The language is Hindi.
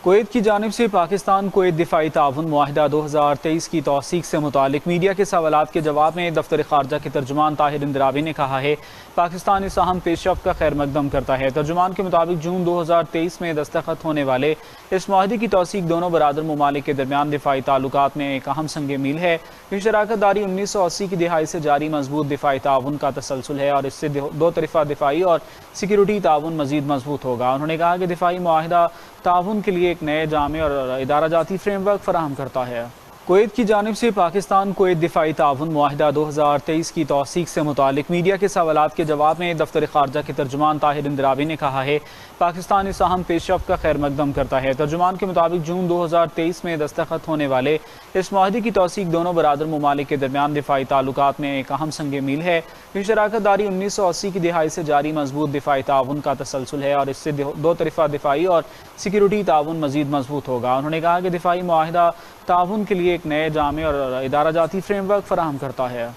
कुवैत की जानिब से पाकिस्तान कुवैत दिफाई ताउन मुआहिदा 2023 की तौसीक से मुतालिक मीडिया के सवालात के जवाब में दफ्तर खारजा के तर्जुमान ताहिर इंदिरावी ने कहा है पाकिस्तान इस अहम पेशरफ्त का खैर मकदम करता है। तर्जुमान के मुताबिक जून 2023 में दस्तखत होने वाले इस मुआहदे की तौसीक दोनों बरादर ममालिक के दरमियान दिफाई ताल्लुकात में एक अहम संग मील है। ये शराकत दारी 1980 की दिहाई से जारी मजबूत दिफाई ताउन का तसलसल है और इससे दो तरफा दिफाई और सिक्योरिटी ताउन मजीद मजबूत होगा। उन्होंने कहा कि दिफाई मुआहिदा ताउन के लिए एक नए जामे और इदारा जाती फ्रेमवर्क फराहम करता है। कुवैत की जानिब से पाकिस्तान कुवैत दिफाई ताउन मुआहिदा 2023 की तौसीक से मुतालिक मीडिया के सवालात के जवाब में दफ्तर खारजा के तर्जुमान ताहिर इंदिरावी ने कहा है पाकिस्तान इस अहम पेशरफ्त का खैर मकदम करता है। तर्जुमान के मुताबिक जून 2023 में दस्तखत होने वाले इस मुआहदे की तौसीक दोनों बरादर ममालिक के दरमियान दिफाई ताल्लुकात में एक अहम संग मील है। ये शराकत दारी 1980 की दिहाई से जारी मजबूत दिफाई ताउन का तसलसल है और इससे दो तरफा दिफाई और सिक्योरिटी ताउन मजीद मजबूत होगा। उन्होंने कहा कि दिफाई मुआहिदा ताउन के लिए एक नए जामे और इदारा जाती फ्रेमवर्क फराहम करता है।